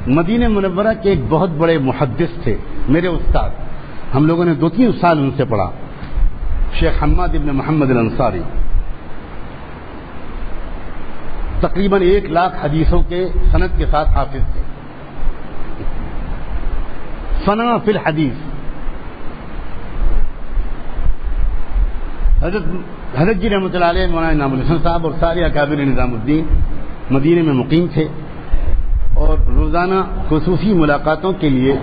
مدینہ منورہ کے ایک بہت بڑے محدث تھے میرے استاد، ہم لوگوں نے 2-3 سال ان سے پڑھا، شیخ حماد ابن محمد الانصاری، تقریباً 1 لاکھ حدیثوں کے سند کے ساتھ حافظ تھے، فنا فی الحدیث۔ حضرت جی رحمۃ اللہ علیہ، مولانا انعام الحسن صاحب اور سارے اکابر نظام الدین مدینے میں مقیم تھے، اور روزانہ خصوصی ملاقاتوں کے لیے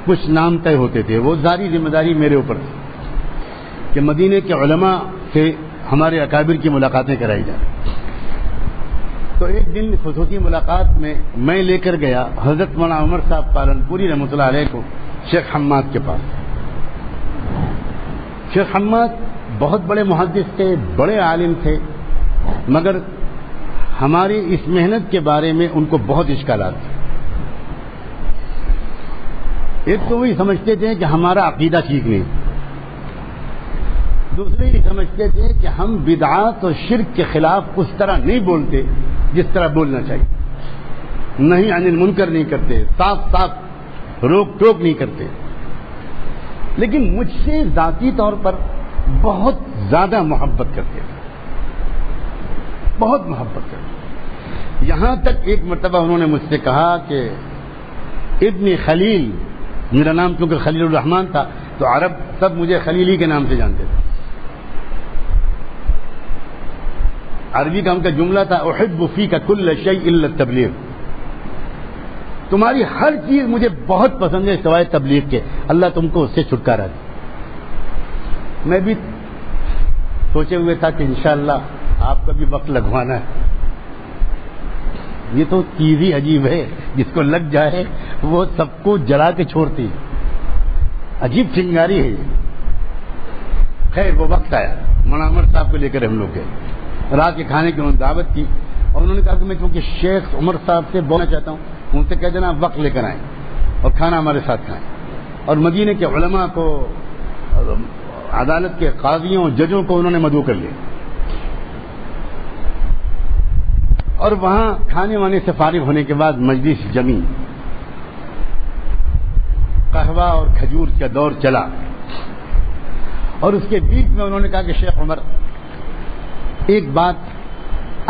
کچھ نام طے ہوتے تھے۔ وہ ساری ذمہ داری میرے اوپر تھی کہ مدینے کے علماء سے ہمارے اکابر کی ملاقاتیں کرائی جائیں۔ تو ایک دن خصوصی ملاقات میں لے کر گیا حضرت مولانا عمر صاحب پالنپوری رحمۃ اللہ علیہ کو شیخ حماد کے پاس۔ شیخ حماد بہت بڑے محدث تھے، بڑے عالم تھے، مگر ہماری اس محنت کے بارے میں ان کو بہت اشکالات تھے۔ ایک تو وہی سمجھتے تھے کہ ہمارا عقیدہ ٹھیک نہیں، دوسرے یہ سمجھتے تھے کہ ہم بدعات اور شرک کے خلاف اس طرح نہیں بولتے جس طرح بولنا چاہیے، نہیں عن المنکر نہیں کرتے، صاف صاف روک ٹوک نہیں کرتے، لیکن مجھ سے ذاتی طور پر بہت زیادہ محبت کرتے تھے، بہت محبت کرتے۔ یہاں تک ایک مرتبہ انہوں نے مجھ سے کہا کہ ابن خلیل، میرا نام کیونکہ خلیل الرحمن تھا تو عرب سب مجھے خلیلی کے نام سے جانتے تھے۔ عربی کا ان کا جملہ تھا احب فیک کل شیء الا التبلیغ، تمہاری ہر چیز مجھے بہت پسند ہے سوائے تبلیغ کے، اللہ تم کو اس سے چھٹکارا دے۔ میں بھی سوچے ہوئے تھا کہ انشاءاللہ آپ کا بھی وقت لگوانا ہے، یہ تو چیز ہی عجیب ہے، جس کو لگ جائے وہ سب کو جلا کے چھوڑتی، عجیب چنگاری ہے یہ۔ خیر وہ وقت آیا، مولانا عمر صاحب کو لے کر ہم لوگ گئے، رات کے کھانے کی انہوں نے دعوت کی، اور انہوں نے کہا کہ میں چونکہ شیخ عمر صاحب سے بولنا چاہتا ہوں، ان سے کہہ دینا وقت لے کر آئیں اور کھانا ہمارے ساتھ کھائیں۔ اور مدینے کے علماء کو، عدالت کے قاضیوں، ججوں کو انہوں نے مدعو کر لیا، اور وہاں کھانے وانے سے فارغ ہونے کے بعد مجلس جمی، قہوہ اور کھجور کا دور چلا، اور اس کے بیچ میں انہوں نے کہا کہ شیخ عمر ایک بات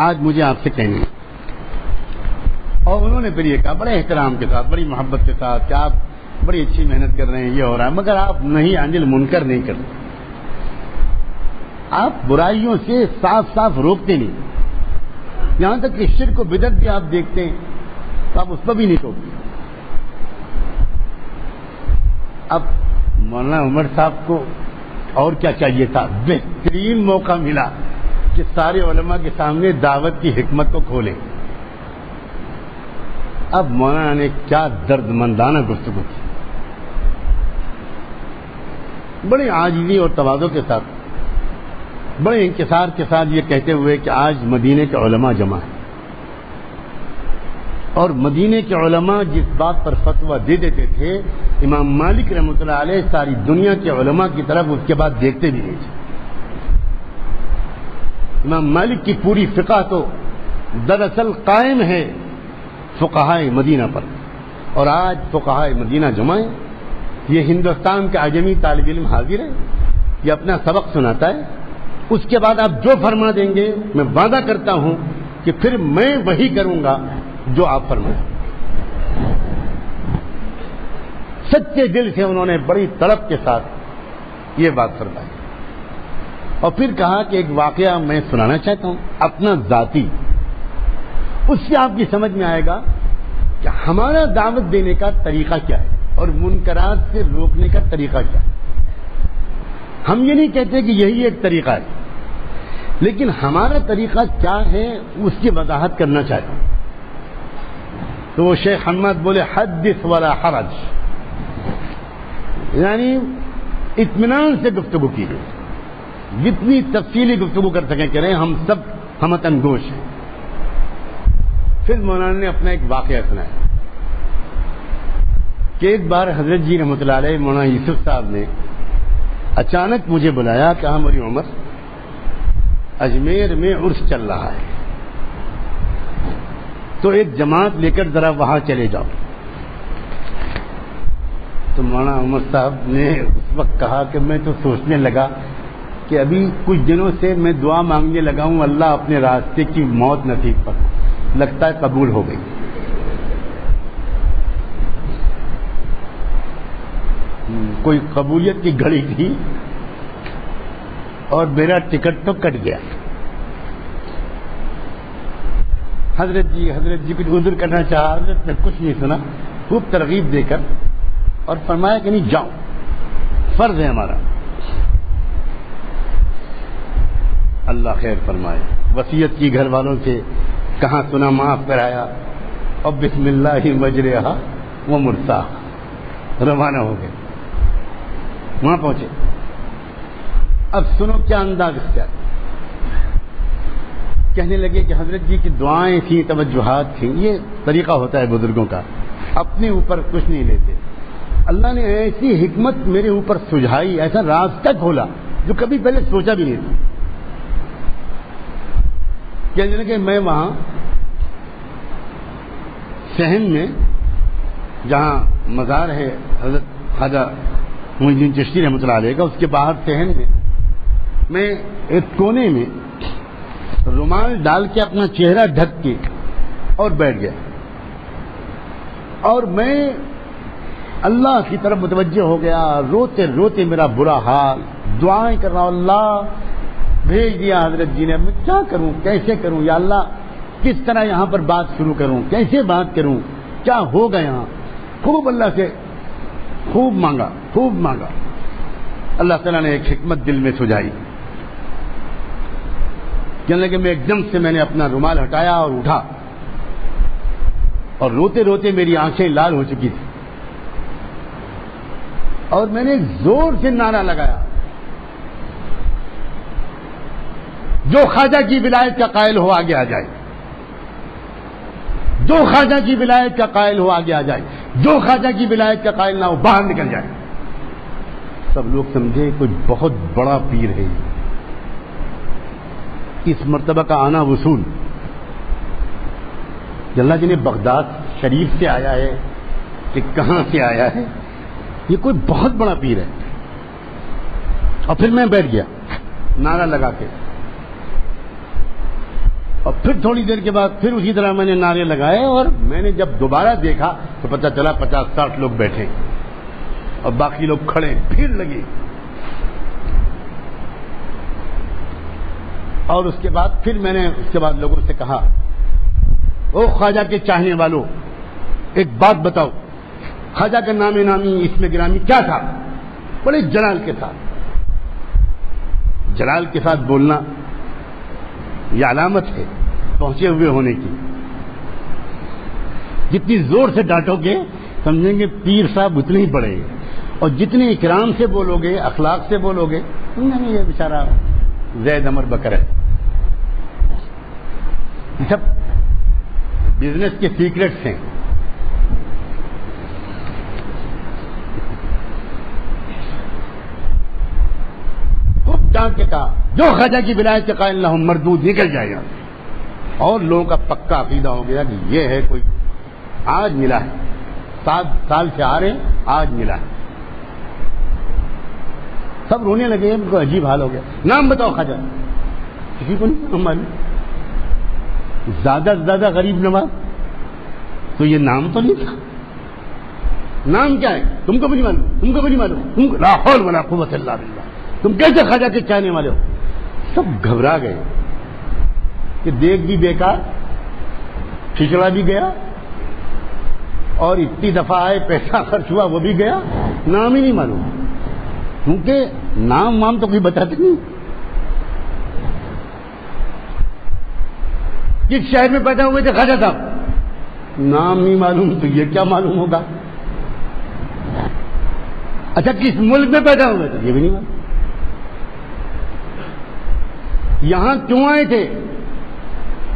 آج مجھے آپ سے کہنی ہے، اور انہوں نے پھر یہ کہا بڑے احترام کے ساتھ، بڑی محبت کے ساتھ کہ آپ بڑی اچھی محنت کر رہے ہیں، یہ ہو رہا ہے، مگر آپ نہیں عن المنکر نہیں کرتے، آپ برائیوں سے صاف صاف روکتے نہیں، یہاں تک کہ شرک و بدعت بھی آپ دیکھتے ہیں تو آپ اس پر بھی نہیں روکتے۔ اب مولانا عمر صاحب کو اور کیا چاہیے تھا، بہترین موقع ملا کہ سارے علماء کے سامنے دعوت کی حکمت کو کھولیں۔ اب مولانا نے کیا درد مندانہ گفتگو کی، بڑے عاجزی اور تواضع کے ساتھ، بڑے انکسار کے ساتھ یہ کہتے ہوئے کہ آج مدینے کے علماء جمع ہیں، اور مدینے کے علماء جس بات پر فتویٰ دے دیتے تھے، امام مالک رحمۃ اللہ علیہ ساری دنیا کے علماء کی طرف اس کے بعد دیکھتے بھی نہیں تھے۔ امام مالک کی پوری فقہ تو دراصل قائم ہے فقہائے مدینہ پر، اور آج فقہائے مدینہ جمع ہیں۔ یہ ہندوستان کا عجمی طالب علم حاضر ہے، یہ اپنا سبق سناتا ہے، اس کے بعد آپ جو فرما دیں گے میں وعدہ کرتا ہوں کہ پھر میں وہی کروں گا جو آپ فرمائیں۔ سچے دل سے انہوں نے بڑی تڑپ کے ساتھ یہ بات فرمائی، اور پھر کہا کہ ایک واقعہ میں سنانا چاہتا ہوں اپنا ذاتی، اس سے آپ کی سمجھ میں آئے گا کہ ہمارا دعوت دینے کا طریقہ کیا ہے اور منکرات سے روکنے کا طریقہ کیا ہے۔ ہم یہ نہیں کہتے کہ یہی ایک طریقہ ہے، لیکن ہمارا طریقہ کیا ہے اس کی وضاحت کرنا چاہتا ہوں۔ تو وہ شیخ حماد بولے حدث ولا حرج، یعنی اطمینان سے گفتگو کی گئی، جتنی تفصیلی گفتگو کر سکیں کریں، ہم سب ہمتن گوش ہیں۔ پھر مولانا نے اپنا ایک واقعہ سنایا کہ ایک بار حضرت جی رحمۃ اللہ علیہ مولانا یوسف صاحب نے اچانک مجھے بلایا، کہا مولی عمر اجمیر میں عرس چل رہا ہے، تو ایک جماعت لے کر ذرا وہاں چلے جاؤ۔ تو مولانا عمر صاحب نے اس وقت کہا کہ میں تو سوچنے لگا کہ ابھی کچھ دنوں سے میں دعا مانگنے لگا ہوں اللہ اپنے راستے کی موت نصیب پر، لگتا ہے قبول ہو گئی۔ کوئی قبولیت کی گھڑی تھی اور میرا ٹکٹ تو کٹ گیا۔ حضرت جی کچھ عذر کرنا چاہا، حضرت نے کچھ نہیں سنا، خوب ترغیب دے کر اور فرمایا کہ نہیں جاؤ، فرض ہے ہمارا۔ اللہ خیر فرمائے، وصیت کی گھر والوں سے، کہاں سنا معاف کرایا، اور بسم اللہ مجرہا و مرساہا، روانہ ہو گئے۔ وہاں پہنچے، اب سنو کیا انداز اختیار، کہنے لگے کہ حضرت جی کی دعائیں تھیں، توجہات تھیں، یہ طریقہ ہوتا ہے بزرگوں کا، اپنے اوپر کچھ نہیں لیتے۔ اللہ نے ایسی حکمت میرے اوپر سجھائی، ایسا راستہ کھولا جو کبھی پہلے سوچا بھی نہیں تھا۔ کہنے لگے میں وہاں صحن میں جہاں مزار ہے حضرت خواجہ معین الدین چشتی رحمۃ اللہ علیہ کا، اس کے باہر صحن میں ایک کونے میں رومال ڈال کے اپنا چہرہ ڈھک کے اور بیٹھ گیا، اور میں اللہ کی طرف متوجہ ہو گیا، روتے روتے میرا برا حال، دعائیں کر رہا ہوں، اللہ بھیج دیا حضرت جی نے، میں کیا کروں، کیسے کروں یا اللہ، کس طرح یہاں پر بات شروع کروں، کیسے بات کروں، کیا ہوگا یہاں۔ خوب اللہ سے خوب مانگا، اللہ تعالیٰ نے ایک حکمت دل میں سجائی۔ کہنے لگے میں ایک دم سے میں نے اپنا رومال ہٹایا اور اٹھا، اور روتے روتے میری آنکھیں لال ہو چکی تھی، اور میں نے زور سے نعرہ لگایا، جو خواجہ کی ولایت کا قائل ہو آگے آ جائے، جو خواجہ کی ولایت کا قائل ہو آگے آ جائے، جو خواجہ کی ولایت کا قائل نہ ہو باہر نکل جائے۔ سب لوگ سمجھے کوئی بہت بڑا پیر ہے، اس مرتبہ کا آنا وصول، اللہ جی نے بغداد شریف سے آیا ہے کہ کہاں سے آیا ہے، یہ کوئی بہت بڑا پیر ہے۔ اور پھر میں بیٹھ گیا نعرہ لگا کے، اور پھر تھوڑی دیر کے بعد پھر اسی طرح میں نے نعرے لگائے، اور میں نے جب دوبارہ دیکھا تو پتہ چلا 50-60 لوگ بیٹھے اور باقی لوگ کھڑے، پھر لگے۔ اور اس کے بعد پھر میں نے اس کے بعد لوگوں سے کہا، او خواجہ کے چاہنے والوں، ایک بات بتاؤ، خواجہ کا نام نامی اسم گرامی کیا تھا؟ بڑے جلال کے ساتھ، جلال کے ساتھ بولنا یہ علامت ہے پہنچے ہوئے ہونے کی۔ جتنی زور سے ڈانٹو گے سمجھیں گے پیر صاحب اتنے ہی بڑے، اور جتنے اکرام سے بولو گے، اخلاق سے بولو گے، نہیں یہ بیچارہ زید عمر بکر ہے۔ سب بزنس کے سیکرٹس ہیں۔ خوب ڈانٹ کے کہا، جو خواجہ کی ولایت کے قائل نہ ہو مردود نکل جائے گا۔ اور لوگوں کا پکا عقیدہ ہو گیا کہ یہ ہے کوئی، آج ملا ہے، 7 سال سے آ رہے ہیں، آج ملا ہے۔ سب رونے لگے، ان کو عجیب حال ہو گیا۔ نام بتاؤ خواجہ، کسی کو نہیں معلوم، زیادہ سے زیادہ غریب نواز، تو یہ نام تو نہیں تھا۔ نام کیا ہے؟ تم کو بھی نہیں معلوم، تم کو بھی نہیں معلوم، لا حول ولا قوت الا باللہ، تم کیسے خواجہ کے چاہنے والے ہو؟ سب گھبرا گئے کہ دیکھ بھی بیکار، کھچڑا بھی گیا، اور اتنی دفعہ آئے پیسہ خرچ ہوا وہ بھی گیا، نام ہی نہیں معلوم، کیونکہ نام وام تو کوئی بتاتے نہیں۔ کس شہر میں پیدا ہوئے تھے خواجہ صاحب؟ نام نہیں معلوم، تو یہ کیا معلوم ہوگا؟ اچھا کس ملک میں پیدا ہوئے تھے؟ یہ بھی نہیں معلوم۔ یہاں کیوں آئے تھے؟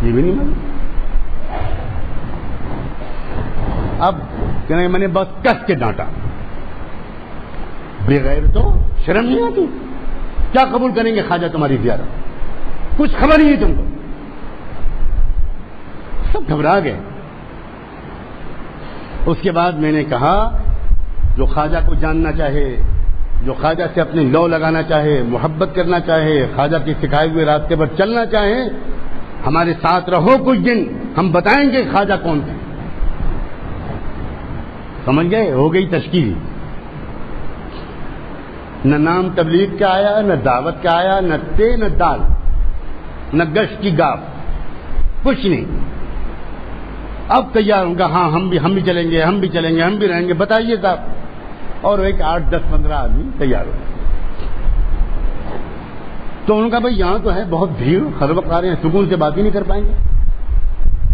یہ بھی نہیں معلوم۔ اب کہنے میں نے بس کس کے ڈانٹا، بغیر تو شرم نہیں آتی، کیا قبول کریں گے خواجہ تمہاری زیارت؟ کچھ خبر نہیں تم کو۔ سب گھبرا گئے۔ اس کے بعد میں نے کہا جو خواجہ کو جاننا چاہے، جو خواجہ سے اپنے لو لگانا چاہے، محبت کرنا چاہے، خواجہ کے سکھائے ہوئے راستے پر چلنا چاہے، ہمارے ساتھ رہو کچھ دن، ہم بتائیں گے خواجہ کون تھے۔ سمجھ گئے؟ ہو گئی تشکیل۔ نہ نام تبلیغ کا آیا، نہ دعوت کا آیا، نہ تے نہ دال، نہ گشت کی گاف، کچھ نہیں۔ اب تیار ہوں گا، ہاں ہم بھی چلیں گے، ہم بھی چلیں گے، ہم بھی رہیں گے، بتائیے صاحب۔ اور ایک 8 10 15 آدمی تیار ہو۔ تو انہوں نے کہا بھائی یہاں تو ہے بہت بھیڑ، ہر وقت آ رہے ہیں، سکون سے بات ہی نہیں کر پائیں گے،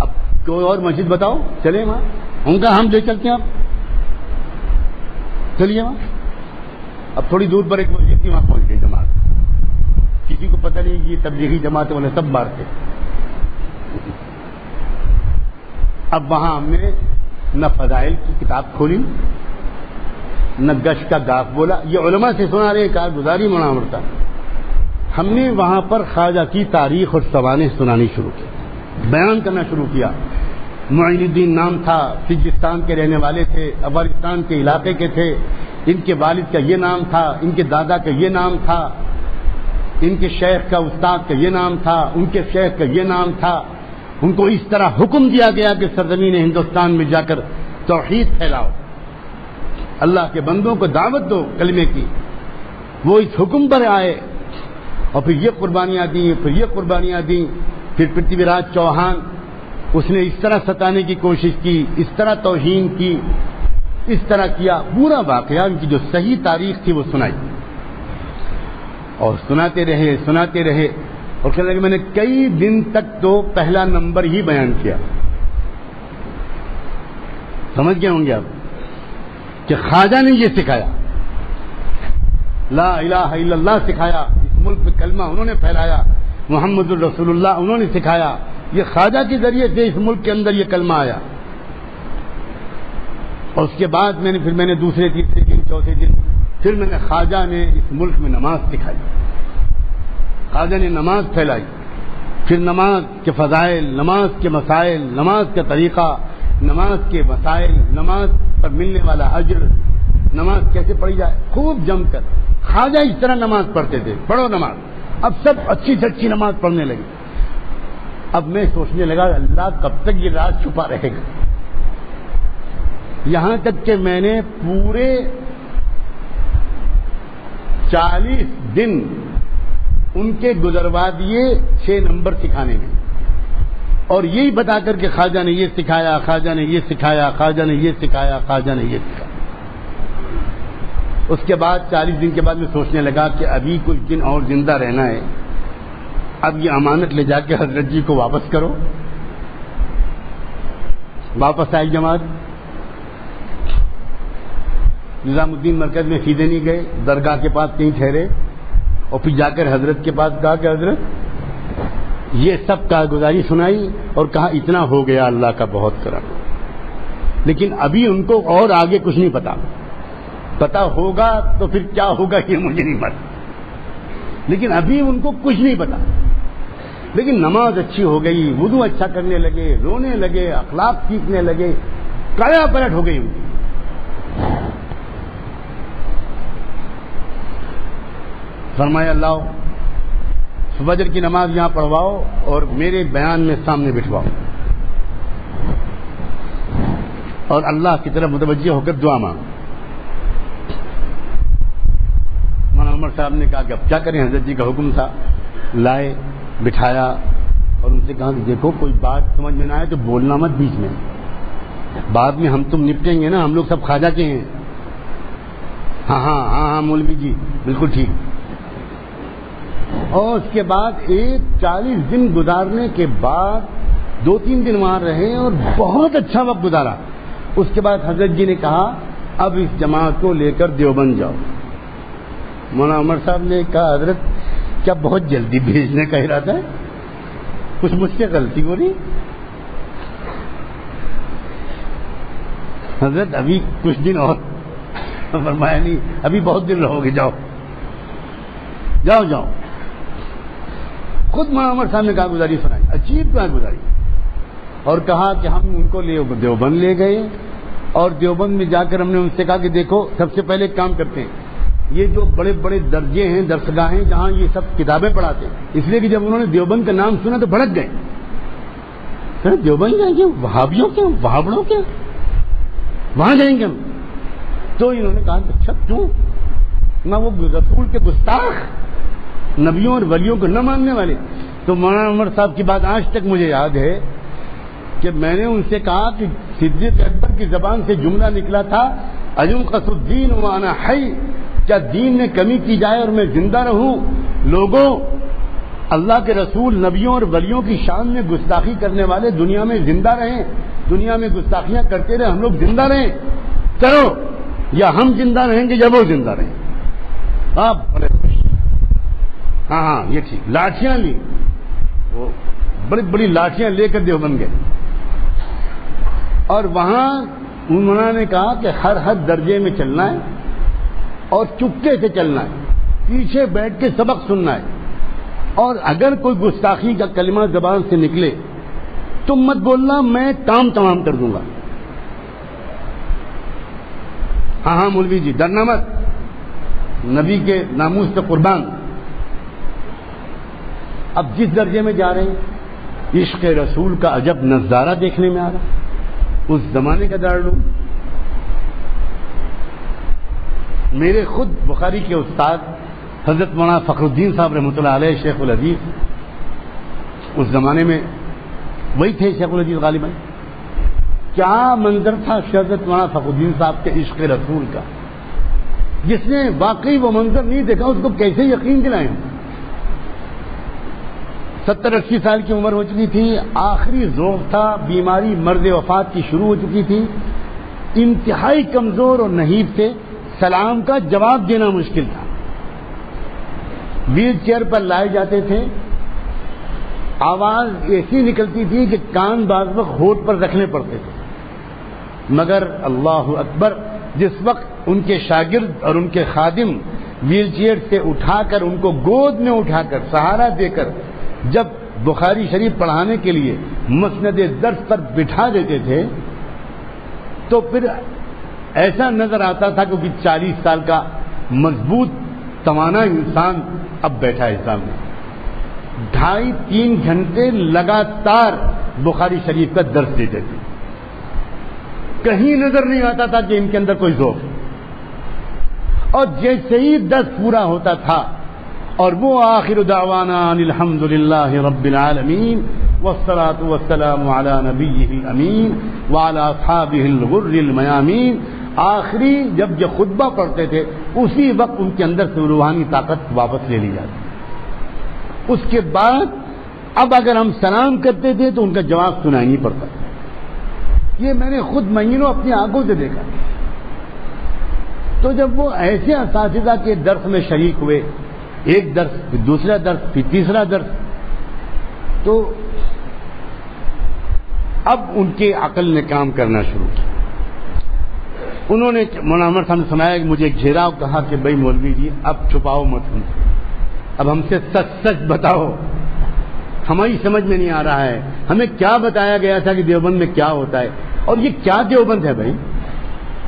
اب کوئی اور مسجد بتاؤ چلیں وہاں۔ ان کا ہم لے چلتے ہیں، آپ چلیے وہاں۔ اب تھوڑی دور پر ایک مسجد تھی، وہاں پہنچ گئی جماعت، کسی کو پتہ نہیں یہ تبلیغی جماعت والے سب باہر تھے۔ اب وہاں ہم نے نہ فضائل کی کتاب کھولی، نہ گشت کا گاف بولا، یہ علماء سے سنا رہے کارگزاری مناورتا۔ ہم نے وہاں پر خواجہ کی تاریخ اور سوانح سنانی شروع کی، بیان کرنا شروع کیا۔ معین الدین نام تھا، سجستان کے رہنے والے تھے، افغانستان کے علاقے کے تھے، ان کے والد کا یہ نام تھا، ان کے دادا کا یہ نام تھا، ان کے شیخ کا استاد کا یہ نام تھا، ان کے شیخ کا یہ نام تھا۔ ان کو اس طرح حکم دیا گیا کہ سرزمین ہندوستان میں جا کر توحید پھیلاؤ، اللہ کے بندوں کو دعوت دو کلمے کی۔ وہ اس حکم پر آئے اور پھر یہ قربانیاں دیں، پھر یہ قربانیاں دیں۔ پھر پرتھوی راج چوہان، اس نے اس طرح ستانے کی کوشش کی، اس طرح توہین کی، اس طرح کیا۔ پورا واقعہ ان کی جو صحیح تاریخ تھی وہ سنائی، اور سناتے رہے اور کہنے لگے میں نے کئی دن تک تو پہلا نمبر ہی بیان کیا۔ سمجھ گئے ہوں گے آپ کہ خواجہ نے یہ سکھایا، لا الہ الا اللہ سکھایا، اس ملک میں کلمہ انہوں نے پھیلایا، محمد الرسول اللہ انہوں نے سکھایا، یہ خواجہ کے ذریعے سے اس ملک کے اندر یہ کلمہ آیا۔ اور اس کے بعد میں نے دوسرے تیسرے دن چوتھے دن پھر میں نے خواجہ نے اس ملک میں نماز سکھائی، خواجہ نے نماز پھیلائی، پھر نماز کے فضائل، نماز کے مسائل، نماز کا طریقہ، نماز کے مسائل، نماز پر ملنے والا اجر، نماز کیسے پڑھی جائے، خوب جم کر خواجہ اس طرح نماز پڑھتے تھے، پڑھو نماز۔ اب سب اچھی سے اچھی نماز پڑھنے لگے۔ اب میں سوچنے لگا اللہ کب تک یہ راز چھپا رہے گا، یہاں تک کہ میں نے پورے 40 دن ان کے گزروا دیے 6 نمبر سکھانے میں، اور یہی بتا کر کہ خواجہ نے یہ سکھایا، خواجہ نے یہ سکھایا، خواجہ نے یہ سکھایا، خواجہ نے یہ سکھایا۔ اس کے بعد 40 دن کے بعد میں سوچنے لگا کہ ابھی کچھ دن اور زندہ رہنا ہے، اب یہ امانت لے جا کے حضرت جی کو واپس کرو۔ واپس آئی جماعت، نظام الدین مرکز میں سیدھے نہیں گئے، درگاہ کے پاس کہیں ٹھہرے، اور پھر جا کر حضرت کے پاس کہا کہ حضرت یہ سب کارگزاری سنائی اور کہا اتنا ہو گیا، اللہ کا بہت کرم، لیکن ابھی ان کو اور آگے کچھ نہیں پتا ہوگا تو پھر کیا ہوگا یہ مجھے نہیں پتا، لیکن ابھی ان کو کچھ نہیں پتا۔ لیکن نماز اچھی ہو گئی، وضو اچھا کرنے لگے، رونے لگے، اخلاق سیکھنے لگے، کایا پلٹ ہو گئی ان کی۔ فرمایا لاؤ فجر کی نماز یہاں پڑھواؤ اور میرے بیان میں سامنے بٹھواؤ، اور اللہ کی طرف متوجہ ہو کر دعا مانگو۔ مولانا عمر صاحب نے کہا کہ اب کیا کریں، حضرت جی کا حکم تھا، لائے، بٹھایا اور ان سے کہا کہ دیکھو کوئی بات سمجھ میں نہ آئے تو بولنا مت بیچ میں، بعد میں ہم تم نپٹیں گے نا، ہم لوگ سب خواجہ کے ہیں۔ ہاں مولوی جی بالکل ٹھیک۔ اور اس کے بعد 40 دن گزارنے کے بعد 2-3 دن وہاں رہے اور بہت اچھا وقت گزارا۔ اس کے بعد حضرت جی نے کہا اب اس جماعت کو لے کر دیوبند جاؤ۔ مولانا عمر صاحب نے کہا حضرت کیا بہت جلدی بھیجنے کا ارادہ ہے، کچھ مجھ سے غلطی ہو رہی؟ حضرت ابھی کچھ دن اور، فرمایا نہیں ابھی بہت دن رہو گے، جاؤ۔ خود مولانا عمر صاحب نے کارگزاری سنائی، عجیب کارگزاری، اور کہا کہ ہم ان کو دیوبند لے گئے اور دیوبند میں جا کر ہم نے ان سے کہا کہ دیکھو سب سے پہلے ایک کام کرتے ہیں, یہ جو بڑے بڑے درجے ہیں, درسگاہیں جہاں یہ سب کتابیں پڑھاتے ہیں, اس لیے کہ جب انہوں نے دیوبند کا نام سنا تو بھڑک گئے, سر دیوبند جائیں گے وہابیوں کے, وہابڑوں کے, وہاں جائیں گے ہم. تو انہوں نے کہا اچھا کیوں, نہ وہ رسول کے گستاخ, نبیوں اور ولیوں کو نہ ماننے والے. تو مولانا عمر صاحب کی بات آج تک مجھے یاد ہے کہ میں نے ان سے کہا کہ صدیق اکبر کی زبان سے جملہ نکلا تھا اینقص الدین وانا حی, کیا دین میں کمی کی جائے اور میں زندہ رہوں؟ لوگوں, اللہ کے رسول نبیوں اور ولیوں کی شان میں گستاخی کرنے والے دنیا میں زندہ رہیں, دنیا میں گستاخیاں کرتے رہے, ہم لوگ زندہ رہیں, کرو, یا ہم زندہ رہیں گے یا وہ زندہ رہیں. آپ بڑے خوش, ہاں یہ ٹھیک. لاٹھیاں لی, وہ بڑی بڑی لاٹھیاں لے کر دیوبند گئے, اور وہاں انہوں نے کہا کہ ہر درجے میں چلنا ہے اور چپکے سے چلنا ہے, پیچھے بیٹھ کے سبق سننا ہے, اور اگر کوئی گستاخی کا کلمہ زبان سے نکلے تم مت بولنا, میں کام تمام کر دوں گا. ہاں مولوی جی ڈرنا مت, نبی کے ناموس سے قربان. اب جس درجے میں جا رہے ہیں, عشق رسول کا عجب نظارہ دیکھنے میں آ رہا, اس زمانے کا دارالعلوم. میرے خود بخاری کے استاد حضرت مولانا فخر الدین صاحب رحمۃ اللہ علیہ, شیخ الحدیث, اس زمانے میں وہی تھے شیخ الحدیث غالباً. کیا منظر تھا حضرت مولانا فخر الدین صاحب کے عشق رسول کا, جس نے واقعی وہ منظر نہیں دیکھا اس کو کیسے یقین دلائیں. 70-80 سال کی عمر ہو چکی تھی, آخری ذوق تھا, بیماری مرض وفات کی شروع ہو چکی تھی, انتہائی کمزور اور نحیف تھے, سلام کا جواب دینا مشکل تھا. ویل چیئر پر لائے جاتے تھے, آواز ایسی نکلتی تھی کہ کان بعض وقت ہونٹ پر رکھنے پڑتے تھے, مگر اللہ اکبر, جس وقت ان کے شاگرد اور ان کے خادم ویل چیئر سے اٹھا کر ان کو گود میں اٹھا کر سہارا دے کر جب بخاری شریف پڑھانے کے لیے مسند درس پر بٹھا دیتے تھے تو پھر ایسا نظر آتا تھا کہ 40 سال کا مضبوط توانا انسان اب بیٹھا ہے سامنے. 2.5-3 گھنٹے لگاتار بخاری شریف کا درس دیتے تھے, کہیں نظر نہیں آتا تھا کہ ان کے اندر کوئی ذوق. اور جیسے ہی درس پورا ہوتا تھا اور وہ آخر دعوانا الحمد للہ رب العالمین والصلاة والسلام علی نبیہ الامین وعلی اصحابہ الغر المیامین, آخری جب یہ خطبہ پڑھتے تھے اسی وقت ان کے اندر سے روحانی طاقت واپس لے لی جاتی. اس کے بعد اب اگر ہم سلام کرتے تھے تو ان کا جواب سنائی نہیں پڑتا. یہ میں نے خود مہینوں اپنی آنکھوں سے دیکھا. تو جب وہ ایسے اساتذہ کے درس میں شریک ہوئے, ایک درس پھر دوسرا درس پھر تیسرا درس, تو اب ان کے عقل نے کام کرنا شروع کیا. انہوں نے مولانا عمر صاحب نے سنایا کہ مجھے ایک گھیراؤ کہا کہ بھائی مولوی جی اب چھپاؤ مت, اب ہم سے سچ سچ بتاؤ, ہماری سمجھ میں نہیں آ رہا ہے, ہمیں کیا بتایا گیا تھا کہ دیوبند میں کیا ہوتا ہے, اور یہ کیا دیوبند ہے بھائی.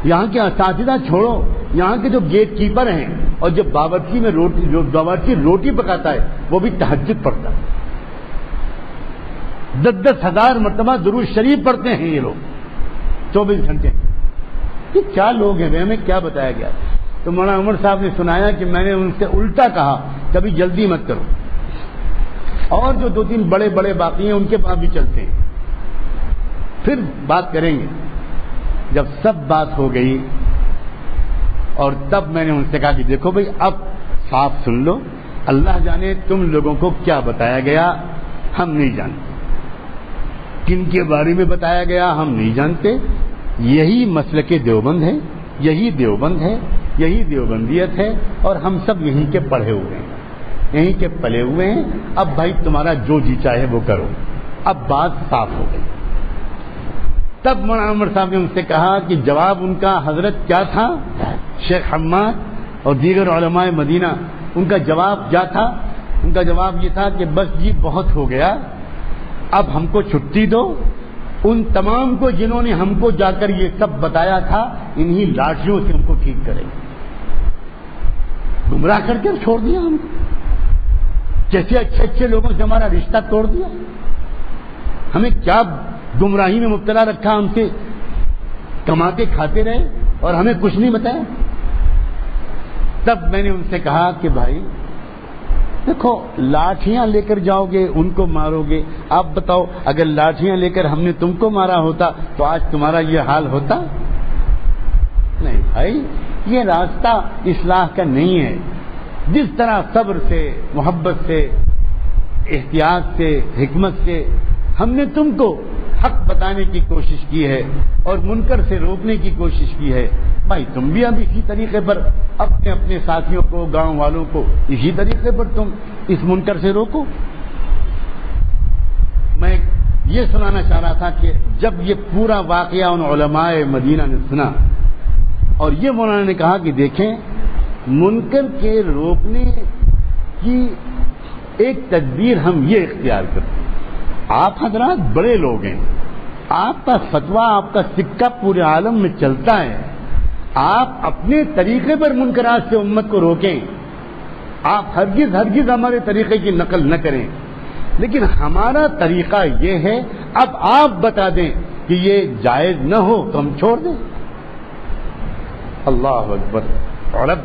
یہاں کے اساتذہ چھوڑو, یہاں کے جو گیٹ کیپر ہیں اور جو باورچی روٹی پکاتا ہے وہ بھی تہجد پڑھتا ہے, 10-10 ہزار مرتبہ درود شریف پڑھتے ہیں یہ لوگ 24 گھنٹے. یہ کیا لوگ ہیں بھائی, ہمیں کیا بتایا گیا. تو مولانا عمر صاحب نے سنایا کہ میں نے ان سے الٹا کہا کبھی جلدی مت کرو, اور جو 2-3 بڑے بڑے باقی ہیں ان کے پاس بھی چلتے ہیں, پھر بات کریں گے. جب سب بات ہو گئی اور تب میں نے ان سے کہا کہ دیکھو بھائی اب صاف سن لو, اللہ جانے تم لوگوں کو کیا بتایا گیا, ہم نہیں جانتے. کن کے بارے میں بتایا گیا ہم نہیں جانتے. یہی مسلک دیوبند ہے, یہی دیوبند ہے, یہی دیوبندیت ہے, اور ہم سب یہیں کے پڑھے ہوئے ہیں, یہیں کے پلے ہوئے ہیں. اب بھائی تمہارا جو جی چاہے وہ کرو. اب بات صاف ہو گئی. تب مولانا عمر صاحب نے ان سے کہا کہ جواب ان کا حضرت کیا تھا, شیخ حماد اور دیگر علماء مدینہ, ان کا جواب کیا تھا. ان کا جواب یہ تھا کہ بس جی بہت ہو گیا, اب ہم کو چھٹی دو ان تمام کو جنہوں نے ہم کو جا کر یہ سب بتایا تھا، انہی لاٹھیوں سے ہم کو ٹھیک کریں گے۔ گمراہ کر کے چھوڑ دیا ہم کو، جیسے اچھے اچھے لوگوں سے ہمارا رشتہ توڑ دیا، ہمیں کیا گمراہی میں مبتلا رکھا، ہم سے کماتے کھاتے رہے اور ہمیں کچھ نہیں بتایا۔ تب میں نے ان سے کہا کہ بھائی دیکھو، لاٹھیاں لے کر جاؤ گے، ان کو مارو گے، آپ بتاؤ اگر لاٹھیاں لے کر ہم نے تم کو مارا ہوتا تو آج تمہارا یہ حال ہوتا؟ نہیں بھائی، یہ راستہ اصلاح کا نہیں ہے۔ جس طرح صبر سے، محبت سے، احتیاط سے، حکمت سے ہم نے تم کو حق بتانے کی کوشش کی ہے اور منکر سے روکنے کی کوشش کی ہے، بھائی تم بھی اب اسی طریقے پر اپنے اپنے ساتھیوں کو، گاؤں والوں کو اسی طریقے پر تم اس منکر سے روکو۔ میں یہ سنانا چاہ رہا تھا کہ جب یہ پورا واقعہ ان علماء مدینہ نے سنا اور یہ مولانا نے کہا کہ دیکھیں، منکر کے روکنے کی ایک تدبیر ہم یہ اختیار کرتے ہیں۔ آپ حضرات بڑے لوگ ہیں، آپ کا فتویٰ، آپ کا سکہ پورے عالم میں چلتا ہے، آپ اپنے طریقے پر منکرات سے امت کو روکیں، آپ ہرگز ہرگز ہمارے طریقے کی نقل نہ کریں، لیکن ہمارا طریقہ یہ ہے اب آپ بتا دیں کہ یہ جائز نہ ہو تو ہم چھوڑ دیں۔ اللہ اکبر!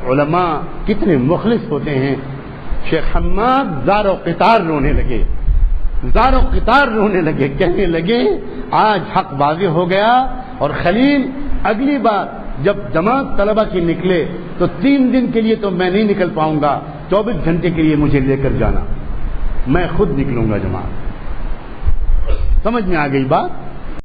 علماء کتنے مخلص ہوتے ہیں۔ شیخ حماد زار و قطار رونے لگے، زار و قطار رونے لگے، کہنے لگے آج حق واضح ہو گیا، اور خلیل اگلی بار جب جماعت طلبہ کی نکلے تو 3 دن کے لیے تو میں نہیں نکل پاؤں گا، 24 گھنٹے کے لیے مجھے لے کر جانا، میں خود نکلوں گا جماعت۔ سمجھ میں آ گئی بات؟